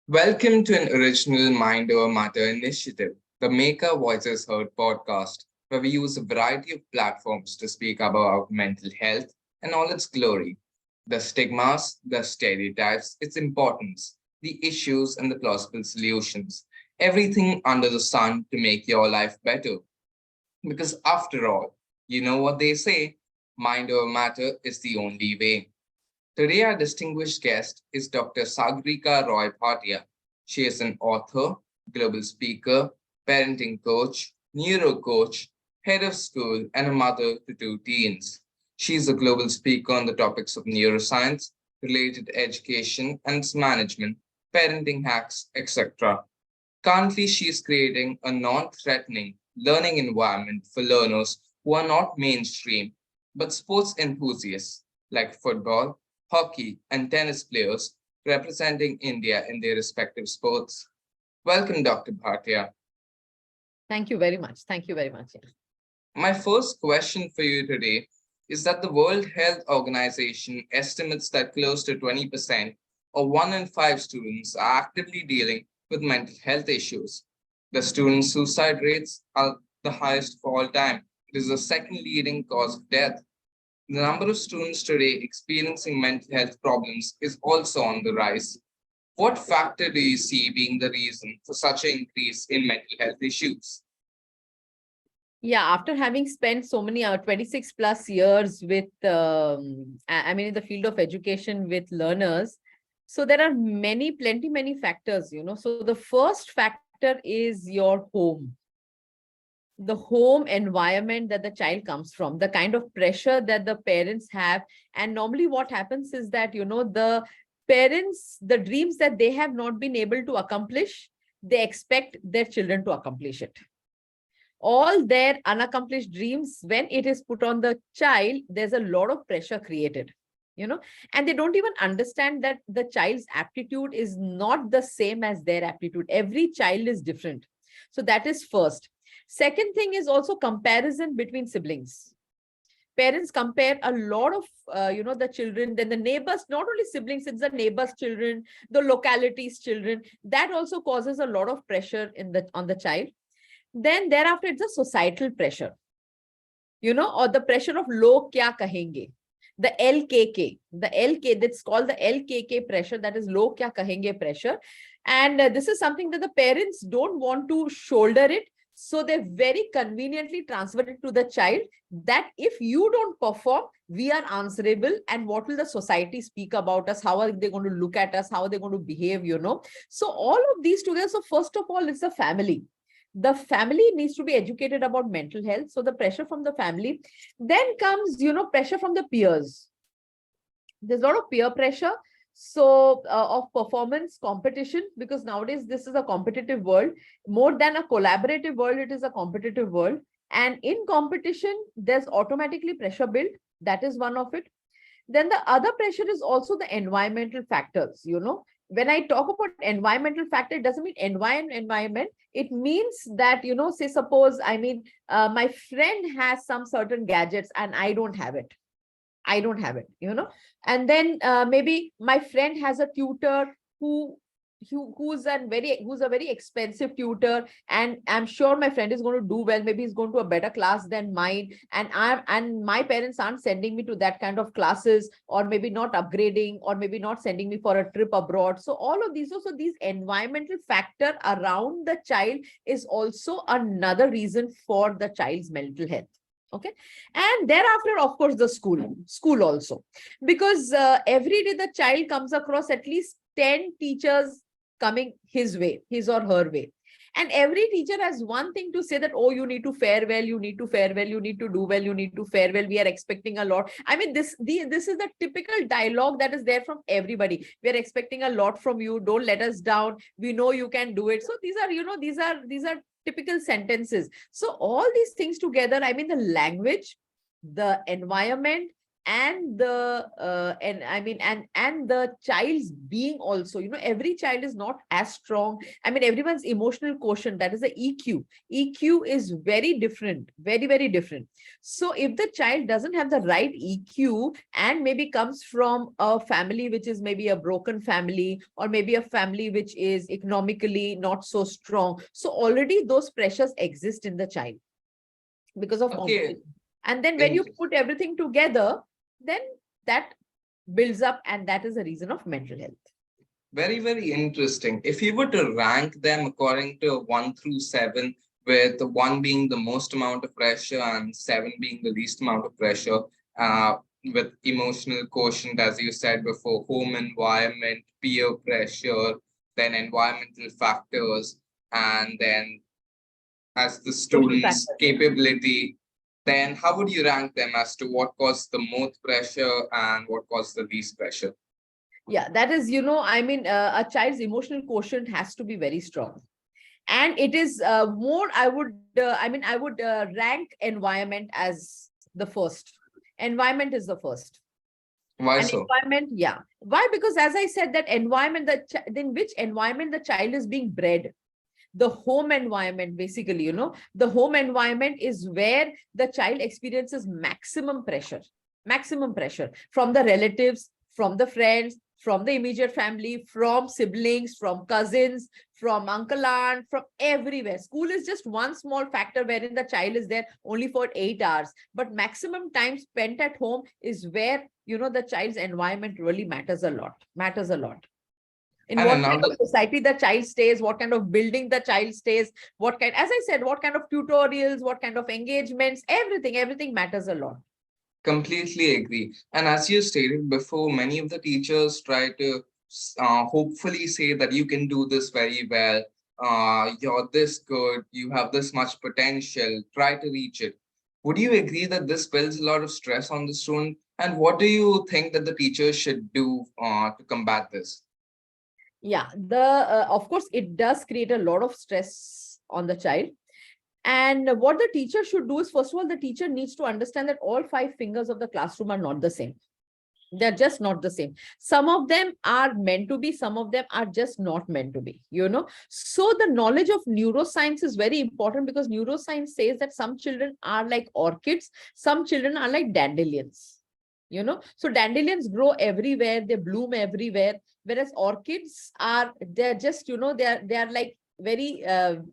Welcome to an original Mind Over Matter initiative, the Make Our Voices Heard podcast, where we use a variety of platforms to speak about mental health and all its glory, the stigmas, the stereotypes, its importance, the issues, and the plausible solutions. Everything under the sun to make your life better. Because after all, you know what they say mind over matter is the only way. Today, our distinguished guest is Dr. Sagareeka Roy Bhatia. She is an author, global speaker, parenting coach, neuro coach, head of school, and a mother to two teens. She is a global speaker on the topics of neuroscience, related education and its management, parenting hacks, etc. Currently, she is creating a non threatening learning environment for learners who are not mainstream but sports enthusiasts like football, hockey, and tennis players representing India in their respective sports. Welcome, Dr. Bhatia. Thank you very much. Thank you very much. Yeah. My first question for you today is that the World Health Organization estimates that close to 20% or one in five students are actively dealing with mental health issues. The student suicide rates are the highest of all time. It is the second leading cause of death. The number of students today experiencing mental health problems is also on the rise. What factor do you see being the reason for such an increase in mental health issues? Yeah, after having spent so many 26 plus years with, in the field of education with learners, so there are many factors, So the first factor is your home, the home environment that the child comes from, the kind of pressure that the parents have. And normally what happens is that, the parents, the dreams that they have not been able to accomplish, they expect their children to accomplish it. All their unaccomplished dreams, when it is put on the child, there's a lot of pressure created, and they don't even understand that the child's aptitude is not the same as their aptitude. Every child is different. So that is first. Second thing is also comparison between siblings. Parents compare a lot of, the children, then the neighbors, not only siblings, it's the neighbors' children, the localities' children. That also causes a lot of pressure on the child. Then thereafter, it's a societal pressure, or the pressure of log kya kahenge. The LKK, that's called the LKK pressure, that is log kya kahenge pressure. And this is something that the parents don't want to shoulder it. So they very conveniently transfer it to the child that if you don't perform, we are answerable. And what will the society speak about us? How are they going to look at us? How are they going to behave, So all of these together. So first of all, it's the family. The family needs to be educated about mental health. So the pressure from the family. Then comes, pressure from the peers. There's a lot of peer pressure. So of performance competition, because nowadays this is a competitive world. More than a collaborative world, it is a competitive world. And in competition, there's automatically pressure built. That is one of it. Then the other pressure is also the environmental factors, When I talk about environmental factor, it doesn't mean environment. It means that, say, suppose, my friend has some certain gadgets and I don't have it. And then maybe my friend has a tutor who's a very expensive tutor, and I'm sure my friend is going to do well. Maybe he's going to a better class than mine, and my parents aren't sending me to that kind of classes, or maybe not upgrading, or maybe not sending me for a trip abroad. So all of these, also these environmental factor around the child is also another reason for the child's mental health. Okay. And thereafter, of course, the school also, because every day the child comes across at least 10 teachers coming his way, his or her way. And every teacher has one thing to say, that, oh, you need to fare well, you need to fare well, you need to do well, you need to fare well. We are expecting a lot. This is the typical dialogue that is there from everybody. We are expecting a lot from you. Don't let us down. We know you can do it. So these are typical sentences. So all these things together, the language, the environment, and the and the child's being also, every child is not as strong. I mean, everyone's emotional quotient, that is the EQ is very different, very, very different. So if the child doesn't have the right EQ and maybe comes from a family which is maybe a broken family, or maybe a family which is economically not so strong, so already those pressures exist in the child because of Okay, competition. And then when you interesting. put everything together, then that builds up, and that is a reason of mental health. Very, very interesting. If you were to rank them according to 1 through 7, with 1 being the most amount of pressure and 7 being the least amount of pressure, uh, with emotional quotient, as you said before, home environment, peer pressure, then environmental factors, and then as the Social student's factors. capability, then how would you rank them as to what caused the most pressure and what caused the least pressure? Yeah, that is, a child's emotional quotient has to be very strong. And it is more, I would rank environment as the first. Environment is the first. Why And so? environment, yeah. Why? Because as I said, that environment, in which environment the child is being bred, the home environment, basically, the home environment is where the child experiences maximum pressure from the relatives, from the friends, from the immediate family, from siblings, from cousins, from uncle, aunt, from everywhere. School is just one small factor wherein the child is there only for 8 hours, but maximum time spent at home is where, the child's environment really matters a lot. In And what kind another of society the child stays, what kind of building the child stays, what kind, as I said, what kind of tutorials, what kind of engagements, everything matters a lot. Completely agree. And as you stated before, many of the teachers try to hopefully say that you can do this very well. You're this good. You have this much potential. Try to reach it. Would you agree that this builds a lot of stress on the student? And what do you think that the teachers should do to combat this? Yeah, the of course it does create a lot of stress on the child. And what the teacher should do is, first of all, the teacher needs to understand that all 5 fingers of the classroom are not the same. They're just not the same. Some of them are meant to be, some of them are just not meant to be, so the knowledge of neuroscience is very important, because neuroscience says that some children are like orchids, some children are like dandelions. So dandelions grow everywhere, they bloom everywhere, whereas orchids are, they're just, they are like very they're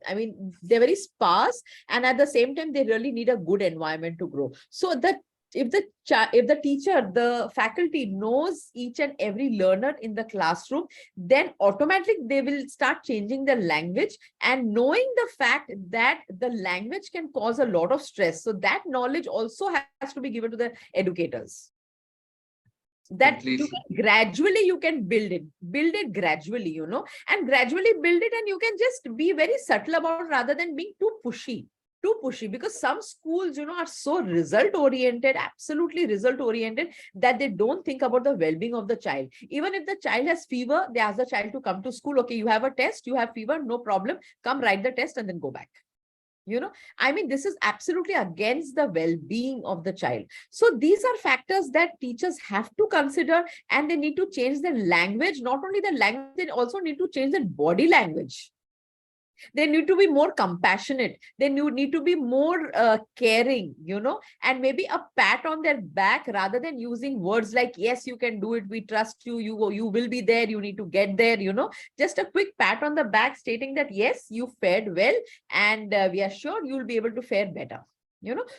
very sparse, and at the same time they really need a good environment to grow. So that if the teacher, the faculty knows each and every learner in the classroom, then automatically they will start changing their language, and knowing the fact that the language can cause a lot of stress, so that knowledge also has to be given to the educators, that Completely. you can build it gradually, and gradually build it, and you can just be very subtle about it rather than being too pushy, because some schools, are so result oriented, absolutely result oriented, that they don't think about the well-being of the child. Even if the child has fever, they ask the child to come to school. Okay, you have a test, you have fever, no problem, come write the test and then go back. This is absolutely against the well-being of the child. So these are factors that teachers have to consider, and they need to change their language. Not only the language, they also need to change their body language. They need to be more compassionate, they need to be more caring, and maybe a pat on their back rather than using words like, yes, you can do it, we trust you, you will be there, you need to get there. Just a quick pat on the back stating that, yes, you fared well, and we are sure you'll be able to fare better.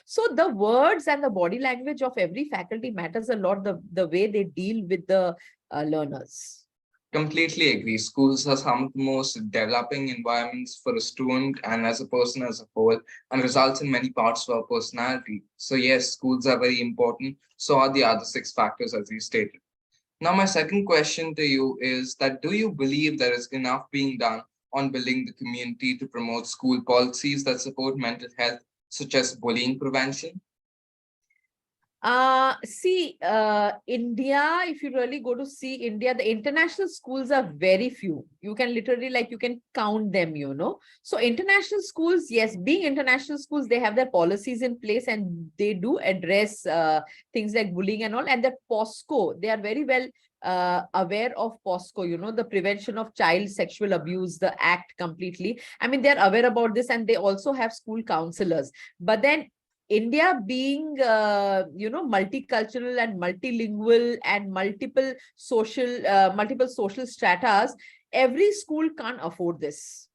So the words and the body language of every faculty matters a lot, the way they deal with the learners. Completely agree. Schools are some of the most developing environments for a student and as a person as a whole, and results in many parts of our personality. So, yes, schools are very important. So are the other 6 factors, as you stated. Now, my second question to you is that do you believe there is enough being done on building the community to promote school policies that support mental health, such as bullying prevention? India, if you really go to see India, the international schools are very few. You can literally, like, you can count them, you know. So international schools, yes, being international schools, they have their policies in place and they do address things like bullying and all. And that POSCO, they are very well aware of POSCO, you know, the Prevention of Child Sexual Abuse, the act completely. I mean, they're aware about this and they also have school counselors. But then India being, you know, multicultural and multilingual and multiple social stratas, every school can't afford this.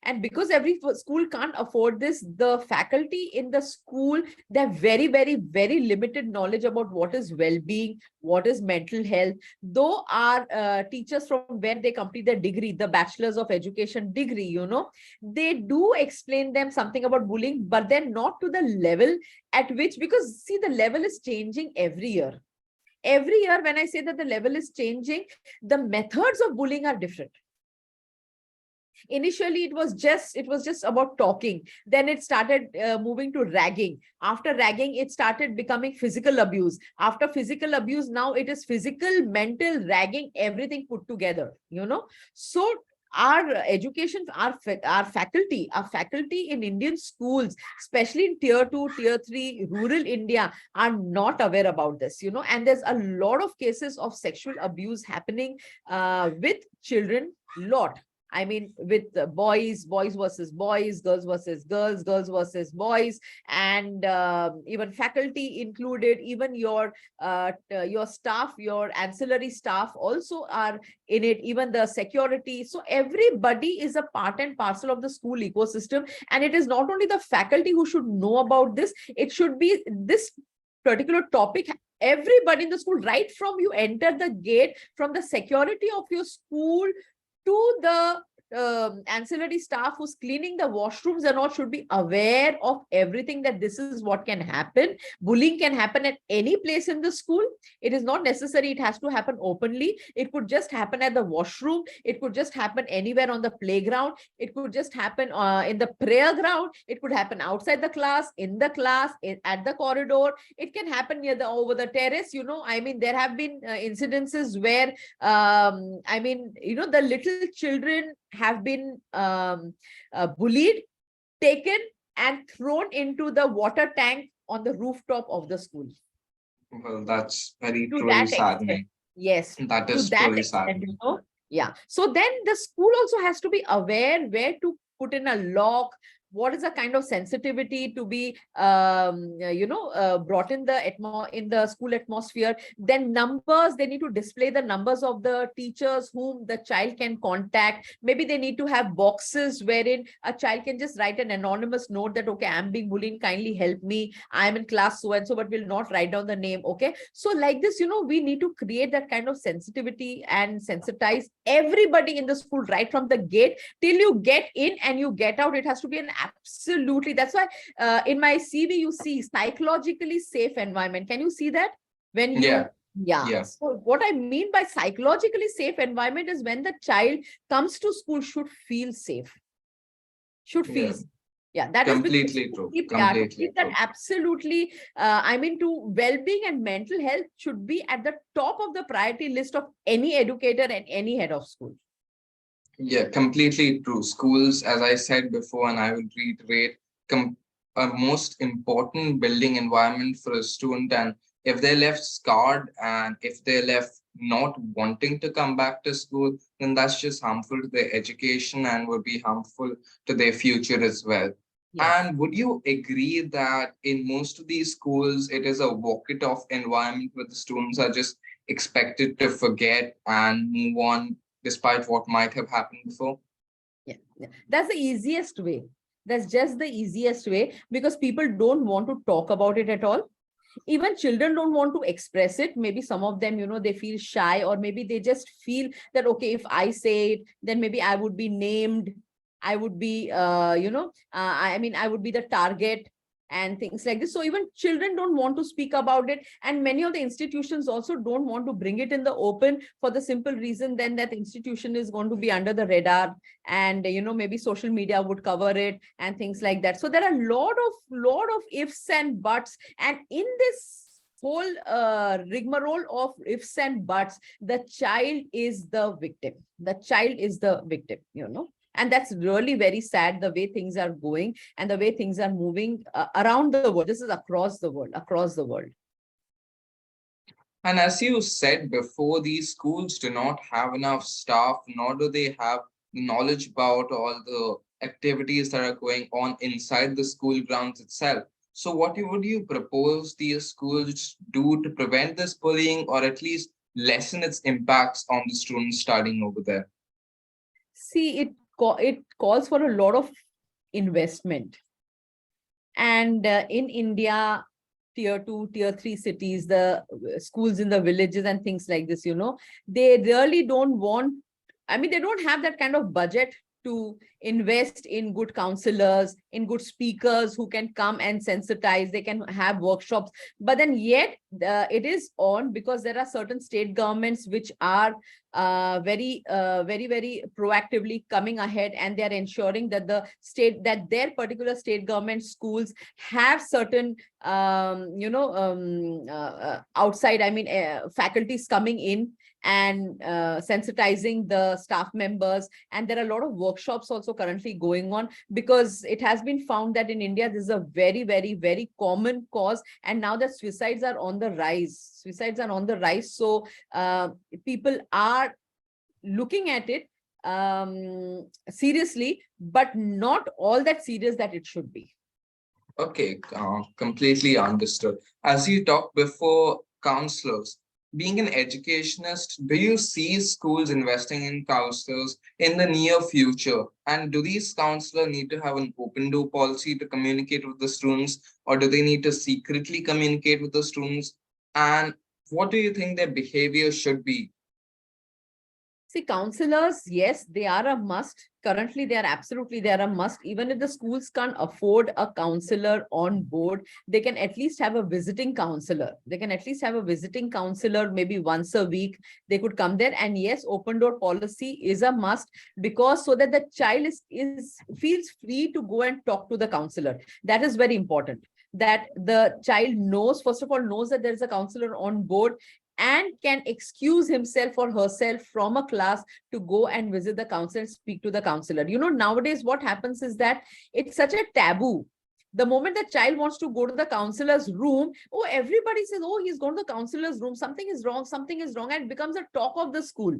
And because every school can't afford this, the faculty in the school, they have very, very, very limited knowledge about what is well-being, what is mental health. Though our teachers from where they complete their degree, the bachelor's of education degree, you know, they do explain them something about bullying, but then not to the level at which, because see, the level is changing every year. Every year, when I say that the level is changing, the methods of bullying are different. Initially it was just about talking, then it started moving to ragging. After ragging, it started becoming physical abuse. After physical abuse, now it is physical, mental, ragging, everything put together, you know. So our education, our faculty in Indian schools, especially in tier 2, tier 3 rural India, are not aware about this, you know. And there's a lot of cases of sexual abuse happening with children, lot. I mean, with boys versus boys, girls versus girls, girls versus boys, and even faculty included, even your staff, your ancillary staff also are in it, even the security. So everybody is a part and parcel of the school ecosystem. And it is not only the faculty who should know about this, it should be this particular topic. Everybody in the school, right from you enter the gate, from the security of your school to the ancillary staff who's cleaning the washrooms and all, should be aware of everything, that this is what can happen. Bullying can happen at any place in the school. It is not necessary it has to happen openly. It could just happen at the washroom. It could just happen anywhere on the playground. It could just happen in the prayer ground. It could happen outside the class, in the class, at the corridor. It can happen near the over the terrace, you know. I mean, there have been incidences where I mean, you know, the little children have been bullied, taken and thrown into the water tank on the rooftop of the school. Well, that's very To truly that extent. saddening. Yes, That to is that truly extent, saddening. you know. Yeah. So then the school also has to be aware where to put in a lock, what is the kind of sensitivity to be brought in the school atmosphere. Then numbers, they need to display the numbers of the teachers whom the child can contact. Maybe they need to have boxes wherein a child can just write an anonymous note that, okay, I'm being bullied, kindly help me, I'm in class so and so, but will not write down the name. Okay, so like this, you know, we need to create that kind of sensitivity and sensitize everybody in the school, right from the gate till you get in and you get out. It has to be an absolutely, that's why in my CV you see psychologically safe environment. Can you see that? When you, Yeah, yeah. yeah, So what I mean by psychologically safe environment is when the child comes to school, should feel safe, should feel yeah. safe. Yeah, that is because Completely true. to Completely keep that true. absolutely, I mean, to well-being and mental health should be at the top of the priority list of any educator and any head of school. Yeah, completely true. Schools, as I said before, and I would reiterate, a most important building environment for a student. And if they're left scarred and if they're left not wanting to come back to school, then that's just harmful to their education and would be harmful to their future as well. Yes. And would you agree that in most of these schools, it is a walk it off environment where the students are just expected to forget and move on despite what might have happened before? Yeah, yeah. That's the easiest way. That's just the easiest way, because people don't want to talk about it at all. Even children don't want to express it. Maybe some of them, you know, they feel shy, or maybe they just feel that, okay, if I say it, then maybe I would be named. I would be, I mean, I would be the target and things like this. So even children don't want to speak about it. And many of the institutions also don't want to bring it in the open, for the simple reason then that the institution is going to be under the radar, and, you know, maybe social media would cover it and things like that. So there are a lot of ifs and buts. And in this whole rigmarole of ifs and buts, the child is the victim. The child is the victim, and that's really very sad, the way things are going and the way things are moving around the world. This is across the world, across the world. And as you said before, these schools do not have enough staff, nor do they have knowledge about all the activities that are going on inside the school grounds itself. So, would you propose these schools do to prevent this bullying, or at least lessen its impacts on the students studying over there? See, it calls for a lot of investment. And in India, tier 2, tier 3 cities, the schools in the villages and things like this, they really don't want, they don't have that kind of budget to invest in good counselors, in good speakers who can come and sensitize. They can have workshops, but then yet it is on, because there are certain state governments which are very proactively coming ahead, and they are ensuring that their particular state government schools have certain outside faculties coming in and sensitizing the staff members. And there are a lot of workshops also currently going on, because it has been found that in India this is a very common cause, and now that suicides are on the rise. So people are looking at it seriously, but not all that serious that it should be. Okay, completely understood. As you talked before, counselors, being an educationist, do you see schools investing in counselors in the near future? And do these counselors need to have an open door policy to communicate with the students, or do they need to secretly communicate with the students? And what do you think their behavior should be? See, counselors, yes, they are a must. Currently, they are a must. Even if the schools can't afford a counselor on board, they can at least have a visiting counselor. Maybe once a week. They could come there. And yes, open door policy is a must, because so that the child feels free to go and talk to the counselor. That is very important. That the child knows, first of all, knows that there is a counselor on board, and can excuse himself or herself from a class to go and visit the counselor and speak to the counselor. Nowadays what happens is that it's such a taboo. The moment the child wants to go to the counselor's room, oh, everybody says, oh, he's gone to the counselor's room, something is wrong, and it becomes a talk of the school.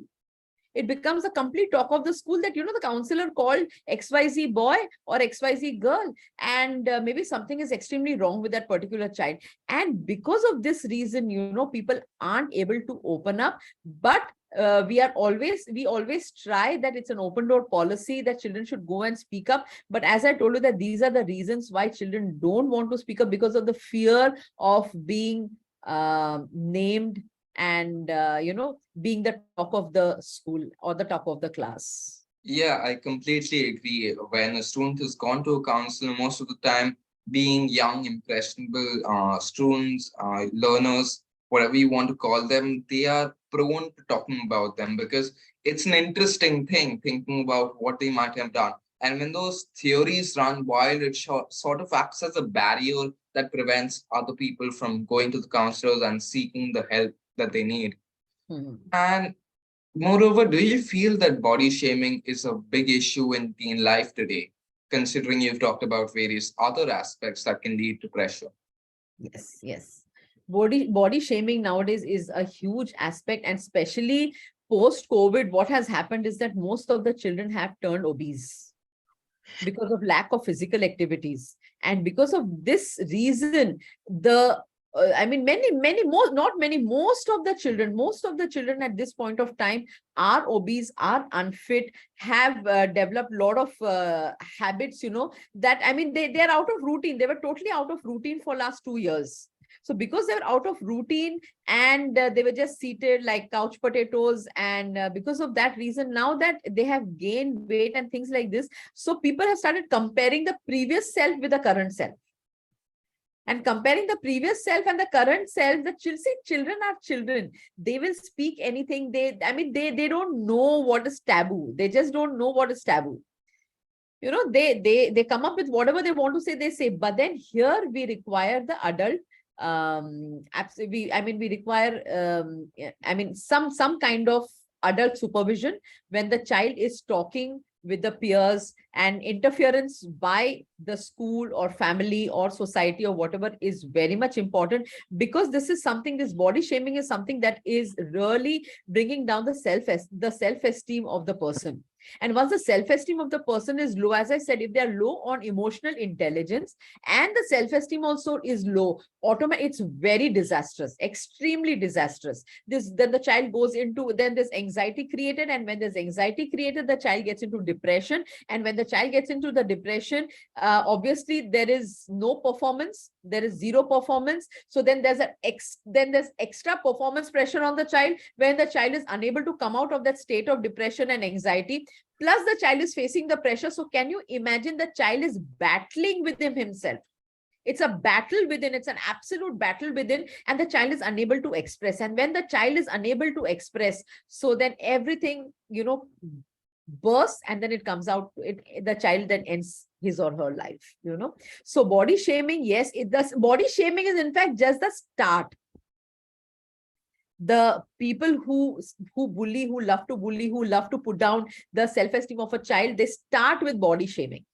It becomes a complete talk of the school that, the counselor called XYZ boy or XYZ girl, and maybe something is extremely wrong with that particular child. And because of this reason, people aren't able to open up. But we always try that it's an open door policy that children should go and speak up. But as I told you, that these are the reasons why children don't want to speak up, because of the fear of being named and being the talk of the school or the talk of the class. Yeah, I completely agree. When a student has gone to a counselor, most of the time, being young, impressionable students, learners, whatever you want to call them, they are prone to talking about them, because it's an interesting thing thinking about what they might have done. And when those theories run wild, it sort of acts as a barrier that prevents other people from going to the counselors and seeking the help that they need. And moreover, do you feel that body shaming is a big issue in teen life today, considering you've talked about various other aspects that can lead to pressure? Yes. Body shaming nowadays is a huge aspect, and especially post-COVID, what has happened is that most of the children have turned obese because of lack of physical activities. And because of this reason, most of the children at this point of time are obese, are unfit, have developed a lot of habits, that, they're out of routine. They were totally out of routine for last 2 years. So because they were out of routine, and they were just seated like couch potatoes, and because of that reason, now that they have gained weight and things like this, so people have started comparing the previous self with the current self. And comparing the previous self and the current self, children are children. They will speak anything. They don't know what is taboo. They just don't know what is taboo. They come up with whatever they want to say, they say. But then here we require the adult Absolutely. I mean, we require, some kind of adult supervision when the child is talking with the peers, and interference by the school or family or society or whatever is very much important, because this body shaming is something that is really bringing down the self-esteem of the person. And once the self-esteem of the person is low, as I said, if they are low on emotional intelligence and the self-esteem also is low, it's very disastrous, extremely disastrous. Then the child goes into, then there's anxiety created, and when there's anxiety created, the child gets into depression. And when the child gets into the depression, obviously there is no performance, there is zero performance. So then there's extra performance pressure on the child, when the child is unable to come out of that state of depression and anxiety, plus the child is facing the pressure. So can you imagine, the child is battling within himself. It's a battle within, it's an absolute battle within, and the child is unable to express. And when the child is unable to express, so then everything, bursts, and then it comes out, the child then ends his or her life, So body shaming, yes, it does. Body shaming is in fact just the start. The people who bully, who love to put down the self-esteem of a child, they start with body shaming.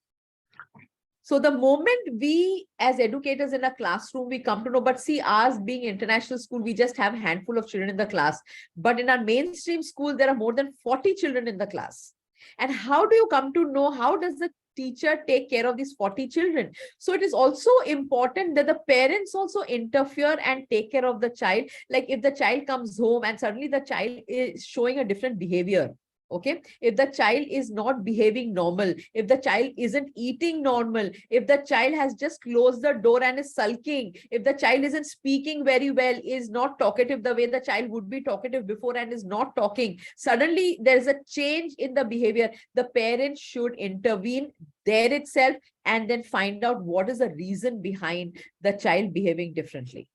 So the moment we, as educators in a classroom, we come to know, but see, ours being international school, we just have a handful of children in the class. But in our mainstream school, there are more than 40 children in the class. And how do you come to know, how does the teacher take care of these 40 children? So it is also important that the parents also interfere and take care of the child. Like if the child comes home and suddenly the child is showing a different behavior, okay, if the child is not behaving normal, if the child isn't eating normal, if the child has just closed the door and is sulking, if the child isn't speaking very well, is not talkative the way the child would be talkative before and is not talking, suddenly there's a change in the behavior, the parents should intervene there itself and then find out what is the reason behind the child behaving differently.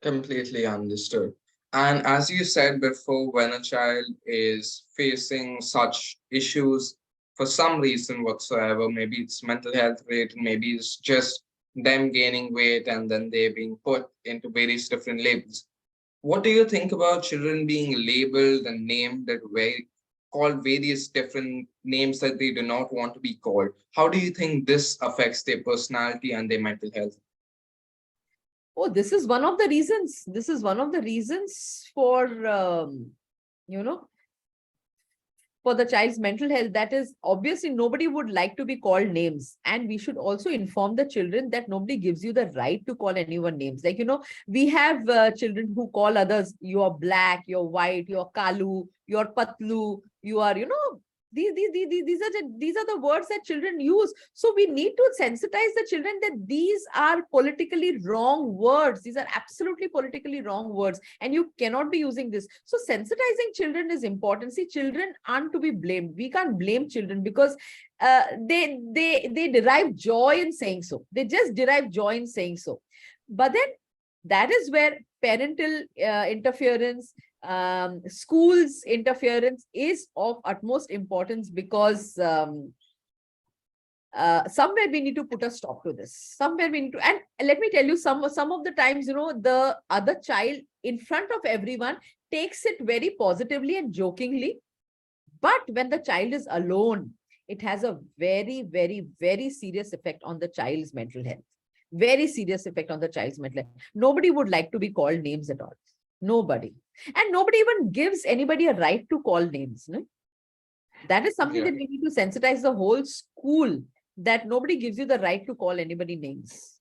Completely understood. And as you said before, when a child is facing such issues for some reason whatsoever, maybe it's mental health related, maybe it's just them gaining weight and then they're being put into various different labels. What do you think about children being labeled and named at called various different names that they do not want to be called? How do you think this affects their personality and their mental health? Oh, this is one of the reasons. This is one of the reasons for, for the child's mental health. That is, obviously nobody would like to be called names, and we should also inform the children that nobody gives you the right to call anyone names. Like, we have children who call others, you're black, you're white, you're kalu, you're patlu, you are, these are the words that children use. So we need to sensitize the children that these are politically wrong words. These are absolutely politically wrong words, and you cannot be using this. So sensitizing children is important. See, children aren't to be blamed. We can't blame children because they derive joy in saying so. They just derive joy in saying so. But then that is where parental interference, schools interference is of utmost importance, because somewhere we need to put a stop to this. Somewhere we need to, and let me tell you, some of the times, the other child in front of everyone takes it very positively and jokingly, but when the child is alone, it has a very, very, very serious effect on the child's mental health. Very serious effect on the child's mental health. Nobody would like to be called names at all. Nobody. And nobody even gives anybody a right to call names. No? That is something that we need to sensitize the whole school, that nobody gives you the right to call anybody names.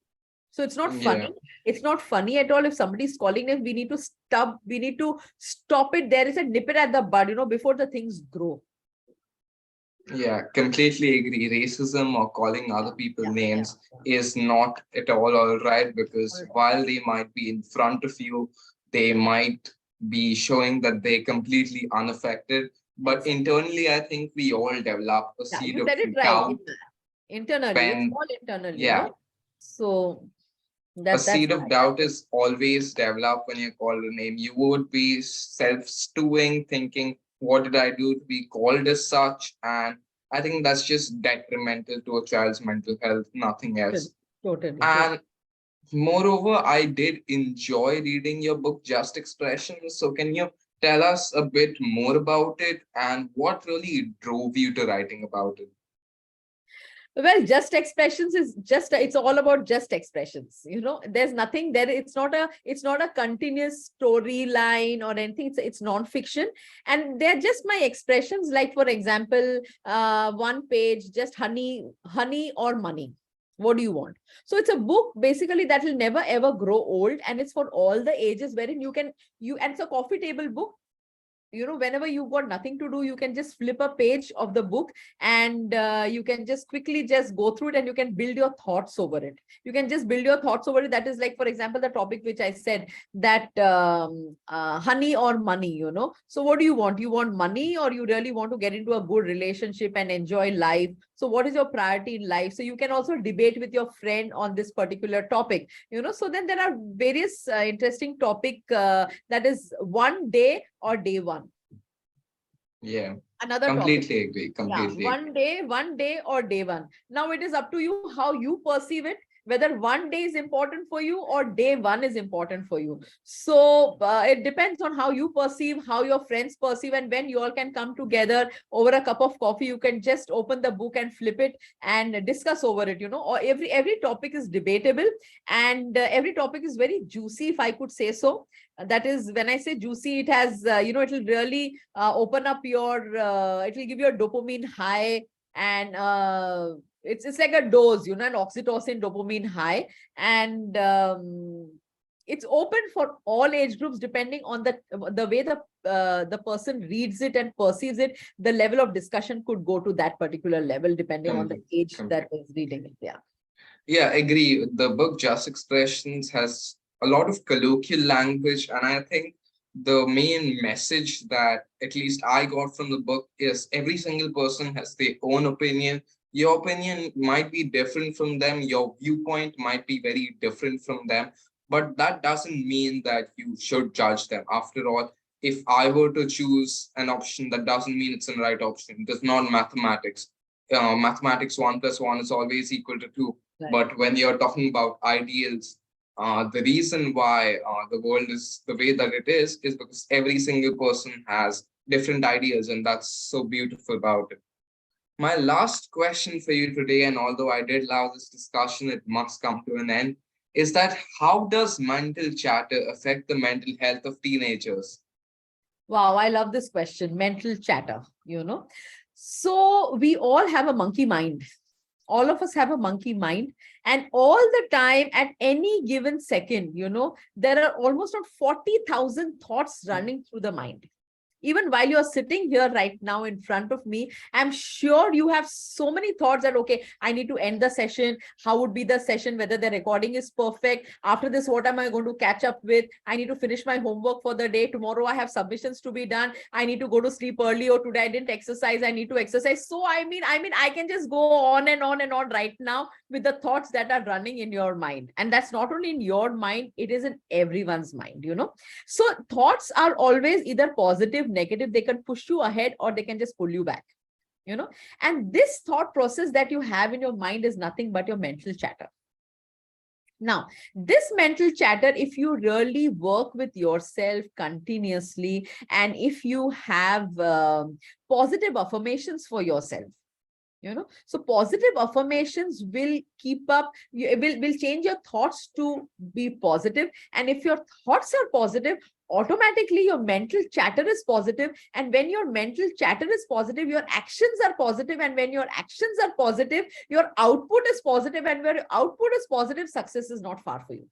So it's not funny. Yeah. It's not funny at all if somebody is calling names. We need to stop it. There is a nip it at the bud, before the things grow. Yeah, completely agree. Racism or calling other people names is not at all right, because while they might be in front of you, they might be showing that they're completely unaffected. But internally, I think we all develop a seed of doubt. Internally, it's all internally. Yeah. So a seed of doubt is always developed when you call a name. You would be self-stewing, thinking, what did I do to be called as such? And I think that's just detrimental to a child's mental health, nothing else. Totally. And Moreover, I did enjoy reading your book, Just Expressions. So, can you tell us a bit more about it and what really drove you to writing about it? Well, just expressions is just, it's all about just expressions. There's nothing there. It's not a continuous storyline or anything. It's non-fiction. And they're just my expressions. Like, for example, one page, just honey or money. What do you want? So it's a book basically that will never ever grow old, and it's for all the ages, wherein and it's a coffee table book. Whenever you've got nothing to do, you can just flip a page of the book, and you can just quickly just go through it, and you can build your thoughts over it. You can just build your thoughts over it. That is, like, for example, the topic which I said, that honey or money. So what do you want? You want money, or you really want to get into a good relationship and enjoy life? So what is your priority in life? So you can also debate with your friend on this particular topic. So then there are various interesting topic, that is one day or day one. Yeah, Another topic. completely agree. Yeah, Completely agree. one day or day one. Now it is up to you how you perceive it, whether one day is important for you or day one is important for you. So it depends on how you perceive, how your friends perceive, and when you all can come together over a cup of coffee, you can just open the book and flip it and discuss over it. Or every topic is debatable, and every topic is very juicy, if I could say so. That is, when I say juicy, it has, it will really open up it will give you a dopamine high, and it's like a dose, an oxytocin dopamine high. And it's open for all age groups, depending on the way the person reads it and perceives it. The level of discussion could go to that particular level, depending on the Com- age that com- is reading it. Yeah. Yeah, agree. The book Just Expressions has a lot of colloquial language, and I think the main message that at least I got from the book is every single person has their own opinion. Your opinion might be different from them, your viewpoint might be very different from them, but that doesn't mean that you should judge them. After all, if I were to choose an option, that doesn't mean it's the right option. It's not mathematics. Mathematics 1 plus 1 is always equal to 2, Right. but when you're talking about ideals, the reason why the world is the way that it is because every single person has different ideas, and that's so beautiful about it. My last question for you today, and although I did love this discussion, it must come to an end, is that how does mental chatter affect the mental health of teenagers? Wow, I love this question. Mental chatter. So we all have a monkey mind. All of us have a monkey mind, and all the time, at any given second, there are almost not 40,000 thoughts running through the mind. Even while you're sitting here right now in front of me, I'm sure you have so many thoughts that, okay, I need to end the session. How would be the session? Whether the recording is perfect. After this, what am I going to catch up with? I need to finish my homework for the day. Tomorrow, I have submissions to be done. I need to go to sleep early, or today I didn't exercise. I need to exercise. So, I can just go on and on and on right now with the thoughts that are running in your mind. And that's not only in your mind, it is in everyone's mind. So thoughts are always either positive, negative. They can push you ahead, or they can just pull you back, and this thought process that you have in your mind is nothing but your mental chatter. Now, this mental chatter, if you really work with yourself continuously, and if you have positive affirmations for yourself, so positive affirmations will keep up, will change your thoughts to be positive. And if your thoughts are positive, automatically your mental chatter is positive. And when your mental chatter is positive, your actions are positive. And when your actions are positive, your output is positive. And where your output is positive, success is not far for you.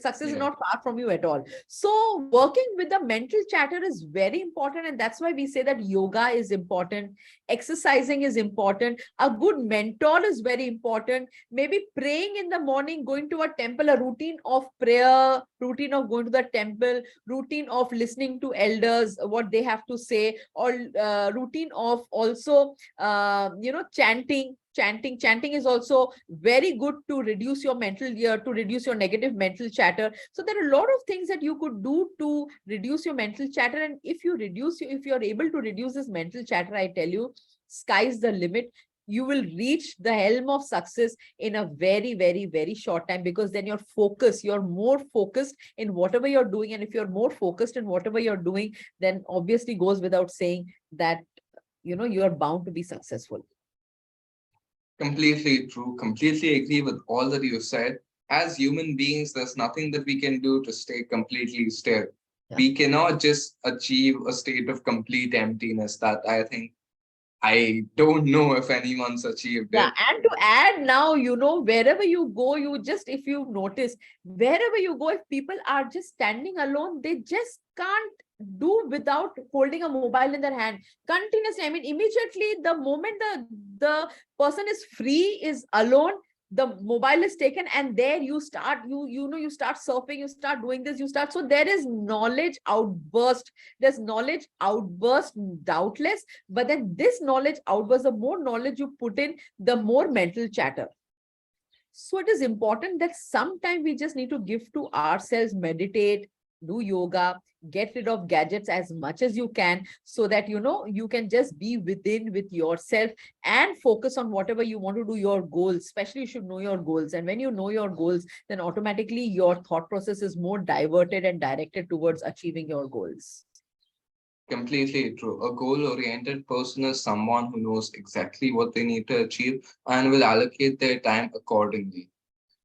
Success is Yeah. not far from you at all. So working with the mental chatter is very important. And that's why we say that yoga is important. Exercising is important. A good mentor is very important. Maybe praying in the morning, going to a temple, a routine of prayer, routine of going to the temple, routine of listening to elders, what they have to say, or routine of also, chanting is also very good to reduce your to reduce your negative mental chatter. So there are a lot of things that you could do to reduce your mental chatter. And if you're able to reduce this mental chatter, I tell you, sky's the limit. you will reach the helm of success in a very, very, very short time, because then you're more focused in whatever you're doing. And if you're more focused in whatever you're doing, then obviously goes without saying that, you're bound to be successful. Completely true. Completely agree with all that you said. As human beings, there's nothing that we can do to stay completely still. Yeah. We cannot just achieve a state of complete emptiness. That I think I don't know if anyone's achieved Yeah, it. and to add now, wherever you go, if you notice, wherever you go, if people are just standing alone, they just can't do without holding a mobile in their hand continuously. I mean, immediately the moment the person is free, is alone, the mobile is taken, and there you start, you start surfing, you start doing this, you start. So there is knowledge outburst. There's knowledge outburst, doubtless. But then this knowledge outburst, the more knowledge you put in, the more mental chatter. So it is important that sometimes we just need to give to ourselves, meditate, do yoga, get rid of gadgets as much as you can, so that you can just be within with yourself and focus on whatever you want to do, your goals. Especially you should know your goals. And when you know your goals, then automatically your thought process is more diverted and directed towards achieving your goals. Completely true. A goal oriented person is someone who knows exactly what they need to achieve and will allocate their time accordingly.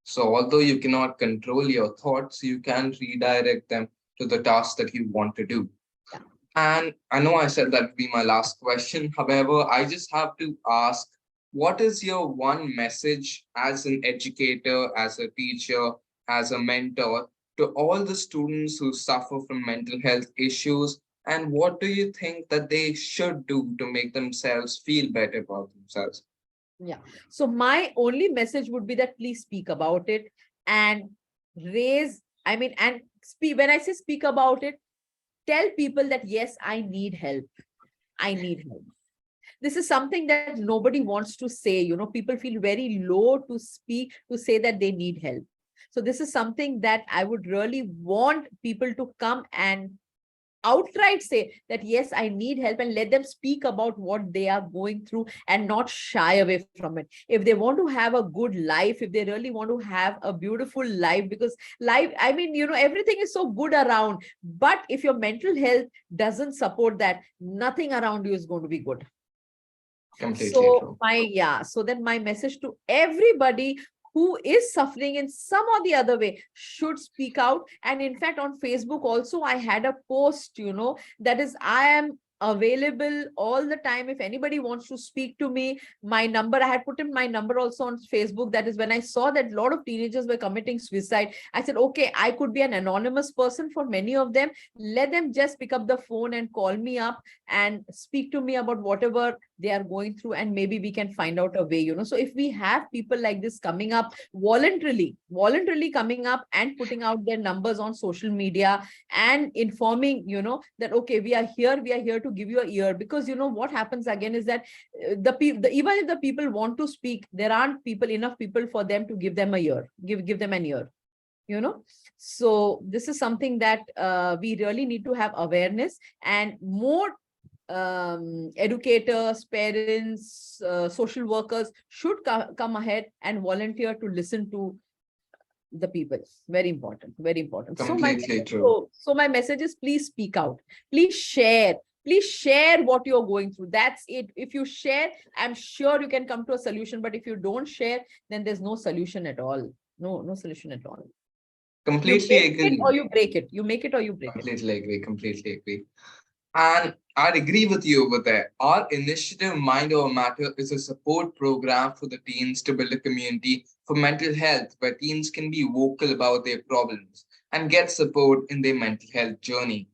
So, although you cannot control your thoughts, you can redirect them to the task that you want to do. Yeah. And I know I said that would be my last question. However, I just have to ask, what is your one message as an educator, as a teacher, as a mentor to all the students who suffer from mental health issues? And what do you think that they should do to make themselves feel better about themselves? Yeah. So my only message would be that please speak about it and and speak. When I say speak about it, tell people that, yes, I need help. I need help. This is something that nobody wants to say. People feel very low to speak, to say that they need help. So this is something that I would really want people to come and outright say that, yes, I need help, and let them speak about what they are going through and not shy away from it. If they want to have a good life, if they really want to have a beautiful life, because life, I mean, everything is so good around, but if your mental health doesn't support that, nothing around you is going to be good. Completely So true. so then my message to everybody who is suffering in some or the other way should speak out. And in fact, on Facebook also, I had a post, that is, I am available all the time. If anybody wants to speak to me, my number, I had put in my number also on Facebook. That is, when I saw that a lot of teenagers were committing suicide, I said, okay, I could be an anonymous person for many of them. Let them just pick up the phone and call me up and speak to me about whatever they are going through, and maybe we can find out a way. So if we have people like this coming up voluntarily coming up and putting out their numbers on social media and informing, that, okay, we are here to give you a ear. Because what happens again is that even if the people want to speak, there aren't enough people for them to give them a ear, give them an ear. So this is something that we really need to have awareness, and more educators, parents, social workers should come ahead and volunteer to listen to the people. Very important, very important. So Completely true. my message is, please speak out, please share. Please share what you're going through. That's it. If you share, I'm sure you can come to a solution. But if you don't share, then there's no solution at all. No solution at all. You Completely make it or agree. you break it. You make it or you break it. Completely agree. Completely agree. And I'd agree with you over there. Our initiative, Mind Over Matter, is a support program for the teens to build a community for mental health where teens can be vocal about their problems and get support in their mental health journey.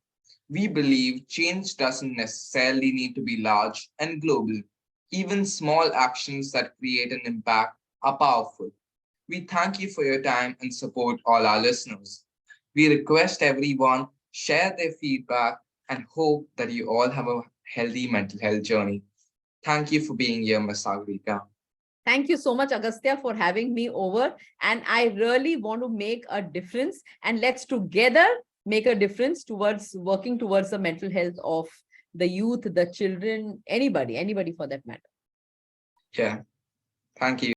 We believe change doesn't necessarily need to be large and global. Even small actions that create an impact are powerful. We thank you for your time and support, all our listeners. We request everyone share their feedback and hope that you all have a healthy mental health journey. Thank you for being here, Ms. Sagareeka. Thank you so much, Agastya, for having me over. And I really want to make a difference. And let's together make a difference towards working towards the mental health of the youth, the children, anybody for that matter. Yeah. Thank you.